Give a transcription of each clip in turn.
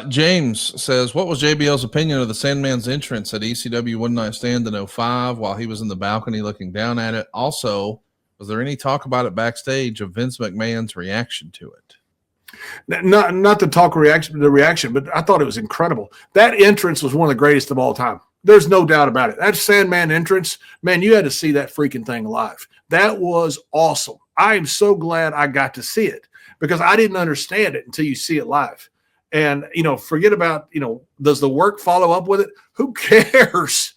James says, what was JBL's opinion of the Sandman's entrance at ECW One Night Stand in 05 while he was in the balcony looking down at it? Also, was there any talk about it backstage of Vince McMahon's reaction to it? Not the reaction, but I thought it was incredible. That entrance was one of the greatest of all time. There's no doubt about it. That Sandman entrance, man, you had to see that freaking thing live. That was awesome. I am so glad I got to see it because I didn't understand it until you see it live. And, forget about, does the work follow up with it? Who cares?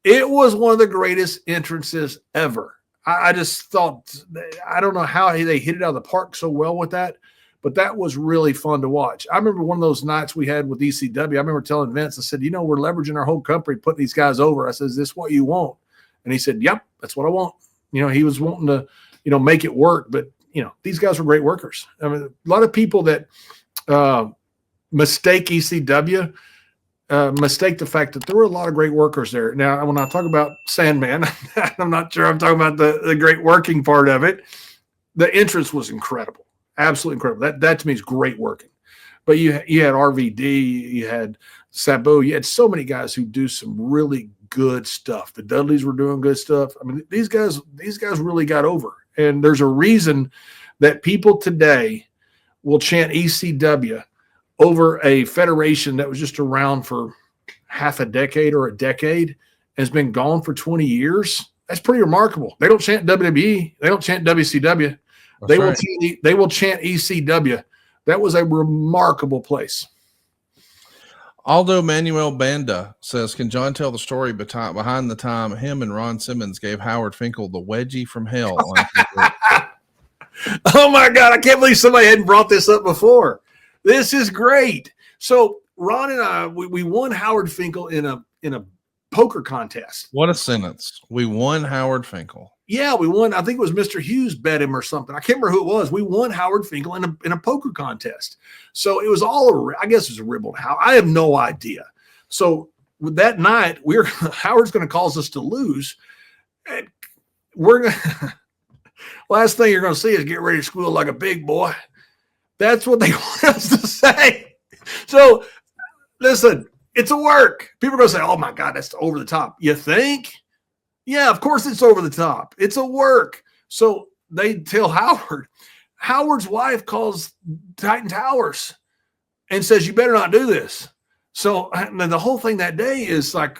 It was one of the greatest entrances ever. I just thought, I don't know how they hit it out of the park so well with that, but that was really fun to watch. I remember one of those nights we had with ECW. I remember telling Vince, I said, we're leveraging our whole company, putting these guys over. I said, is this what you want? And he said, yep, that's what I want. He was wanting to, make it work, but, these guys were great workers. I mean, a lot of people that mistake ECW, mistake the fact that there were a lot of great workers there. Now, when I talk about Sandman, I'm not sure I'm talking about the great working part of it. The entrance was incredible. Absolutely incredible. That to me is great working. But you had RVD, you had Sabu, you had so many guys who do some really good stuff. The Dudleys were doing good stuff. I mean, these guys really got over. And there's a reason that people today will chant ECW over a federation that was just around for half a decade or a decade, has been gone for 20 years. That's pretty remarkable. They don't chant WWE. They don't chant WCW. They will chant ECW. That was a remarkable place. Aldo Manuel Banda says, can John tell the story behind the time him and Ron Simmons gave Howard Finkel the wedgie from hell? Oh, my God. I can't believe somebody hadn't brought this up before. This is great. So Ron and I, we won Howard Finkel in a poker contest. What a sentence. We won Howard Finkel. Yeah, we won. I think it was Mr. Hughes bet him or something. I can't remember who it was. We won Howard Finkel in a poker contest. So it was I guess it was a ribald how. I have no idea. So with that night, Howard's going to cause us to lose. And last thing you're going to see is get ready to squeal like a big boy. That's what they want us to say. So listen, it's a work. People are going to say, oh my God, that's over the top. You think? Yeah, of course it's over the top. It's a work. So they tell Howard. Howard's wife calls Titan Towers and says, you better not do this. So the whole thing that day is like,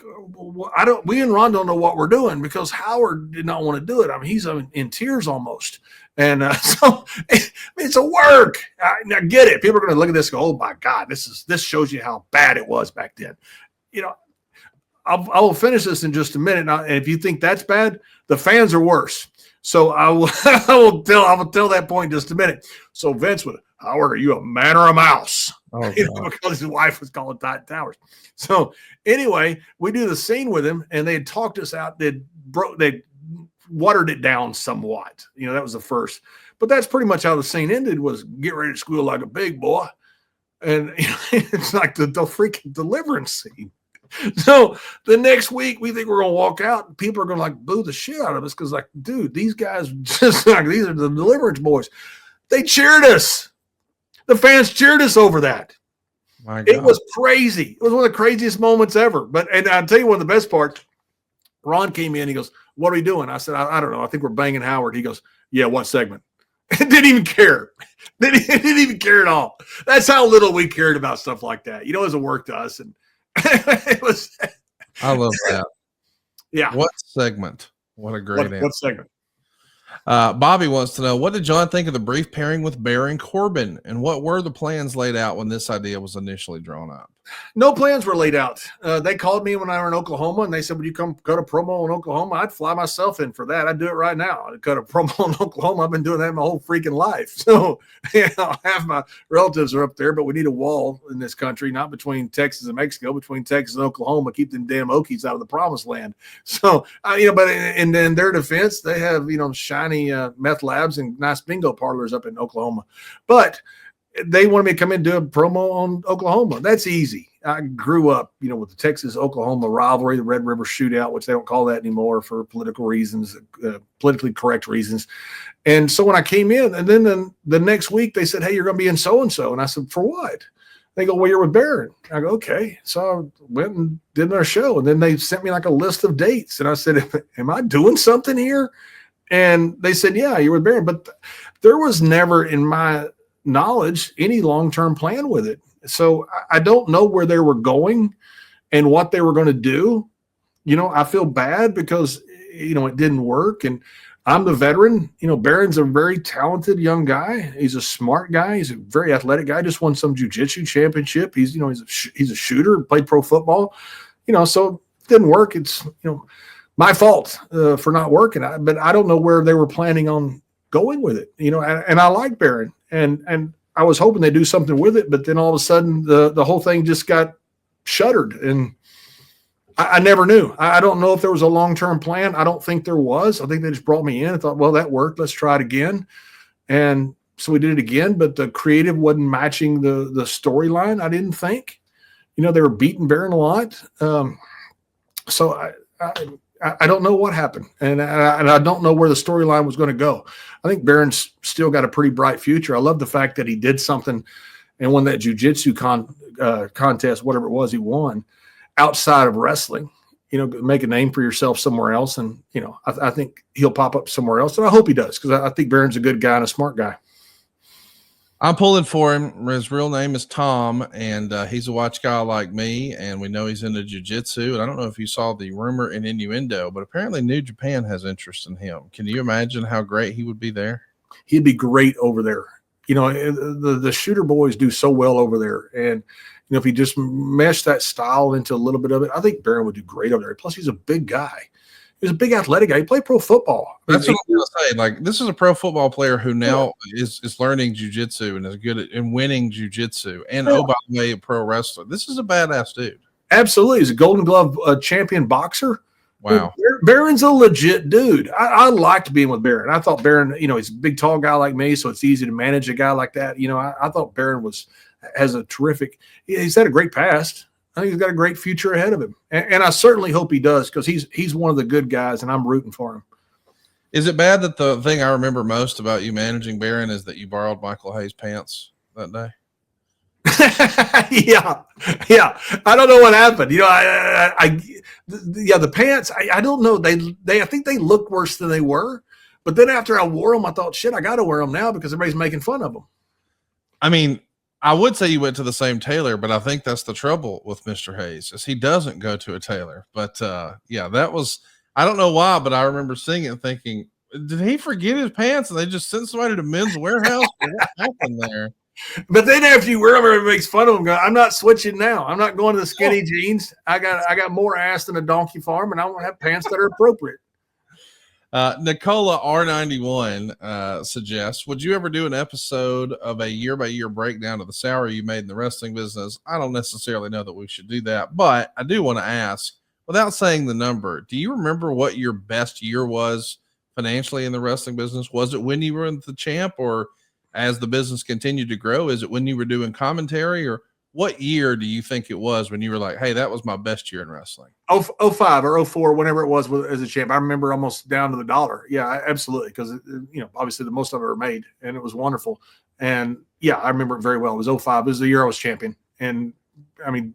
we and Ron don't know what we're doing because Howard did not want to do it. I mean, he's in tears almost. And so it's a work. I get it. People are going to look at this and go, oh my God, this shows you how bad it was back then. I will finish this in just a minute. Now, and if you think that's bad, the fans are worse. So I will tell that point in just a minute. So Vince would, Howard, are you a man or a mouse? Oh, because his wife was calling Titan Towers. So anyway, we do the scene with him, and they had talked us out. They watered it down somewhat. That was the first. But that's pretty much how the scene ended, was get ready to squeal like a big boy. And it's like the freaking deliverance scene. So the next week, we think we're going to walk out, and people are going to boo the shit out of us because, dude, these guys just these are the deliverance boys. They cheered us. The fans cheered us over that. My God. It was crazy. It was one of the craziest moments ever. And I'll tell you one of the best parts. Ron came in. He goes, "What are we doing?" I said, "I don't know. I think we're banging Howard." He goes, "Yeah, what segment?" Didn't even care. Didn't even care at all. That's how little we cared about stuff like that. It was a work to us, and it was. I love that. Yeah. What segment? What a great answer. What segment? Bobby wants to know, what did John think of the brief pairing with Bear and Corbin, and what were the plans laid out when this idea was initially drawn up? No plans were laid out. They called me when I were in Oklahoma, and they said, would you come cut a promo in Oklahoma? I'd fly myself in for that. I'd do it right now. I'd cut a promo in Oklahoma. I've been doing that my whole freaking life. So half my relatives are up there, but we need a wall in this country, not between Texas and Mexico, between Texas and Oklahoma, keep them damn Okies out of the promised land. So, but in their defense, they have, shiny meth labs and nice bingo parlors up in Oklahoma. But they wanted me to come in and do a promo on Oklahoma. That's easy. I grew up, with the Texas-Oklahoma rivalry, the Red River Shootout, which they don't call that anymore for political reasons, politically correct reasons. And so when I came in, and then the next week they said, hey, you're going to be in so-and-so. And I said, for what? They go, well, you're with Baron. I go, okay. So I went and did their show. And then they sent me like a list of dates. And I said, am I doing something here? And they said, yeah, you're with Baron. But there was never, in my knowledge, any long-term plan with it. So I don't know where they were going and what they were going to do. I feel bad because, it didn't work. And I'm the veteran. Baron's a very talented young guy. He's a smart guy. He's a very athletic guy. Just won some jiu-jitsu championship. He's a shooter, played pro football, so it didn't work. It's, my fault for not working. But I don't know where they were planning on going with it, and I like Baron and I was hoping they'd do something with it, but then all of a sudden the whole thing just got shuttered and I never knew. I don't know if there was a long-term plan. I don't think there was. I think they just brought me in and thought, well, that worked. Let's try it again. And so we did it again, but the creative wasn't matching the storyline, I didn't think. They were beating Baron a lot. So I don't know what happened. And I don't know where the storyline was going to go. I think Baron's still got a pretty bright future. I love the fact that he did something and won that jiu-jitsu contest, whatever it was he won, outside of wrestling, make a name for yourself somewhere else. And, I think he'll pop up somewhere else. And I hope he does, because I think Baron's a good guy and a smart guy. I'm pulling for him. His real name is Tom, and he's a watch guy like me, and we know he's into jiu-jitsu. And I don't know if you saw the rumor and innuendo, but apparently New Japan has interest in him. Can you imagine how great he would be there? He'd be great over there. The shooter boys do so well over there. And, if he just meshed that style into a little bit of it, I think Baron would do great over there. Plus, he's a big guy. He's a big athletic guy. He played pro football. That's what I'm going to say. Like, this is a pro football player who now is learning jiu-jitsu and is good at winning jiu-jitsu. And, oh, by the way, a pro wrestler. This is a badass dude. Absolutely. He's a Golden Glove champion boxer. Wow. Baron's a legit dude. I liked being with Baron. I thought Baron, he's a big, tall guy like me, so it's easy to manage a guy like that. I thought Baron has a terrific – he's had a great past. I think he's got a great future ahead of him. And I certainly hope he does, because he's one of the good guys, and I'm rooting for him. Is it bad that the thing I remember most about you managing Baron is that you borrowed Michael Hayes' pants that day? Yeah. I don't know what happened. The pants, I don't know. I think they looked worse than they were. But then after I wore them, I thought, shit, I got to wear them now because everybody's making fun of them. I mean, I would say you went to the same tailor, but I think that's the trouble with Mr. Hayes, is he doesn't go to a tailor. But yeah, that was, I don't know why, but I remember seeing it and thinking, did he forget his pants and they just sent somebody to Men's Warehouse? What happened there? But then after you wear them, everybody makes fun of them. I'm not switching now. I'm not going to the skinny jeans. I got more ass than a donkey farm, and I want to have pants that are appropriate. Nicola R91 suggests, would you ever do an episode of a year-by-year breakdown of the salary you made in the wrestling business? I don't necessarily know that we should do that, but I do want to ask, without saying the number, do you remember what your best year was financially in the wrestling business? Was it when you were the champ, or as the business continued to grow? Is it when you were doing commentary, or what year do you think it was when you were like, hey, that was my best year in wrestling? 05 or 04, whenever it was as a champ. I remember almost down to the dollar. Yeah, absolutely. Because, obviously the most I've ever made, and it was wonderful. And yeah, I remember it very well. It was 05. It was the year I was champion. And I mean,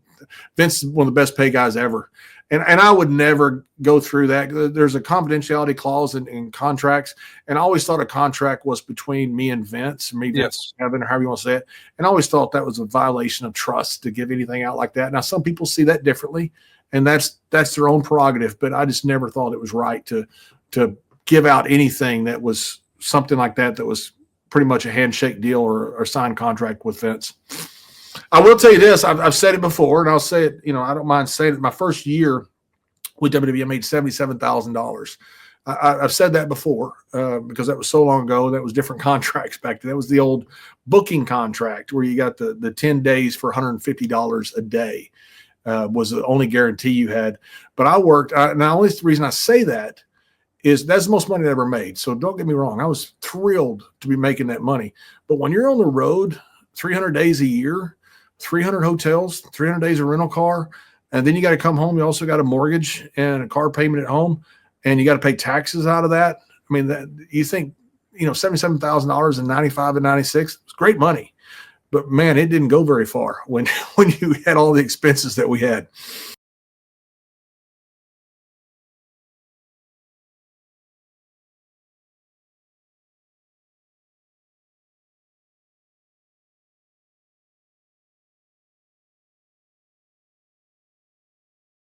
Vince is one of the best paid guys ever. And I would never go through that. There's a confidentiality clause in contracts. And I always thought a contract was between me and Vince, Vince, Kevin, or however you want to say it. And I always thought that was a violation of trust to give anything out like that. Now, some people see that differently, and that's their own prerogative. But I just never thought it was right to give out anything that was something like that was pretty much a handshake deal or signed contract with Vince. I will tell you this. I've said it before, and I'll say it. I don't mind saying it. My first year with WWE, I made $77,000. I've said that before because that was so long ago. That was different contracts back then. That was the old booking contract where you got the 10 days for $150 a day was the only guarantee you had. But I worked. And the only reason I say that is that's the most money I ever made. So don't get me wrong. I was thrilled to be making that money. But when you're on the road 300 days a year, 300 hotels, 300 days of rental car, and then you got to come home. You also got a mortgage and a car payment at home, and you got to pay taxes out of that. I mean, you think, $77,000 in 95 and 96, it's great money. But man, it didn't go very far when you had all the expenses that we had.